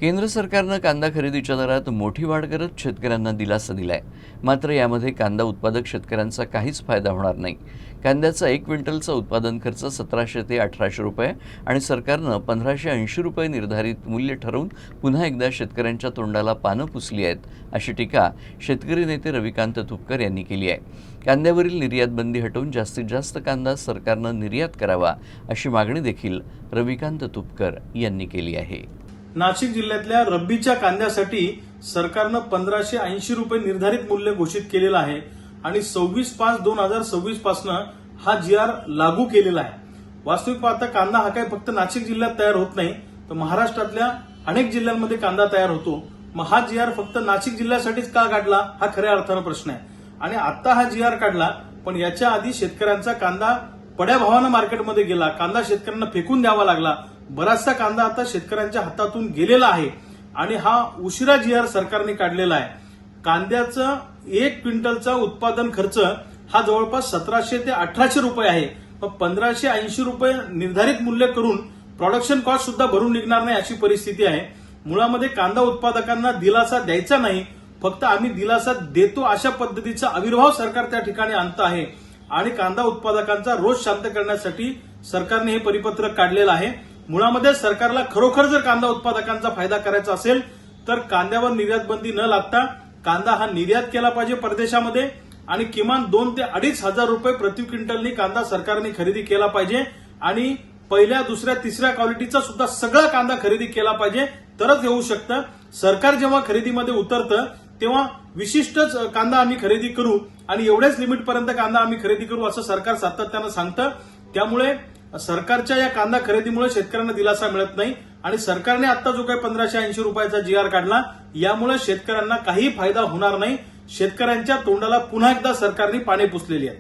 केंद्र सरकारनं कांदा खरेदीच्या दरात मोठी वाढ करत शेतकऱ्यांना दिलासा दिलाय। मात्र यामध्ये कांदा उत्पादक शेतकऱ्यांचा काहीच फायदा होणार नाही। कांद्याचा 1 क्विंटलचा उत्पादन खर्च 1700 ते 1800 रुपये आणि सरकारनं 1580 रुपये निर्धारित मूल्य ठरवून पुन्हा एकदा शेतकऱ्यांच्या तोंडाला पानं पुसली आहेत, अशी टीका शेतकरी नेते रविकांत तुपकर यांनी केली आहे। कांद्यावरील निर्यात बंदी हटवून जास्तीत जास्त कांदा सरकारनं निर्यात करावा, अशी मागणी देखील रविकांत तुपकर यांनी केली आहे। नाशिक जिल्ह्यातल्या रब्बीच्या कांद्यासाठी सरकारनं 1580 रुपये निर्धारित मूल्य घोषित केलेलं आहे आणि 26/5/2026 पासून हा GR लागू केलेला आहे। वास्तविक पाहता कांदा हा काही फक्त नाशिक जिल्ह्यात तयार होत नाही, तर महाराष्ट्रातल्या अनेक जिल्ह्यांमध्ये कांदा तयार होतो। मग हा GR फक्त नाशिक जिल्ह्यासाठीच का काढला, हा खऱ्या अर्थानं प्रश्न आहे। आणि आता हा GR काढला, पण याच्या आधी शेतकऱ्यांचा कांदा पड्या भावानं मार्केटमध्ये गेला, कांदा शेतकऱ्यांना फेकून द्यावा लागला। बराचसा कांदा आता शेतकऱ्यांच्या हातातून गेलेला आहे आणि हा उशिरा GR सरकारने काढलेला आहे। कांद्याचं 1 क्विंटलचा उत्पादन खर्च हा जवळपास 1700 ते 1800 रुपये आहे। मग 1580 रुपये निर्धारित मूल्य करून प्रोडक्शन कॉस्ट सुद्धा भरून निघणार नाही, अशी परिस्थिती आहे। मुळामध्ये कांदा उत्पादकांना दिलासा द्यायचा नाही, फक्त आम्ही दिलासा देतो अशा पद्धतीचा आविर्भाव सरकार त्या ठिकाणी आणत आहे आणि कांदा उत्पादकांचा रोष शांत करण्यासाठी सरकारने हे परिपत्रक काढलेलं आहे। मुळामध्ये सरकारला खरोखर जर कांदा उत्पादकांचा फायदा करायचा असेल तर कांद्यावर निर्यात बंदी न लागता कांदा हा निर्यात केला पाहिजे परदेशामध्ये आणि किमान 2 ते 2500 रुपये प्रति क्विंटलनी कांदा सरकारने खरेदी केला पाहिजे आणि पहिल्या, दुसऱ्या, तिसऱ्या क्वालिटीचा सुद्धा सगळा कांदा खरेदी केला पाहिजे, तरच येऊ शकतं। सरकार जेव्हा खरेदीमध्ये उतरतं तेव्हा विशिष्टच कांदा आम्ही खरेदी करू आणि एवढ्याच लिमिटपर्यंत कांदा आम्ही खरेदी करू, असं सरकार सातत्यानं सांगतं। त्यामुळे सरकारच्या या कांदा खरेदीमुळे शेतकऱ्यांना दिलासा मिळत नाही आणि सरकारने आता जो काही 1580 रुपयाचा GR काढला, यामुळे शेतकऱ्यांना काही फायदा होणार नाही। शेतकऱ्यांच्या तोंडाला पुन्हा एकदा सरकारने पाने पुसलेली आहे।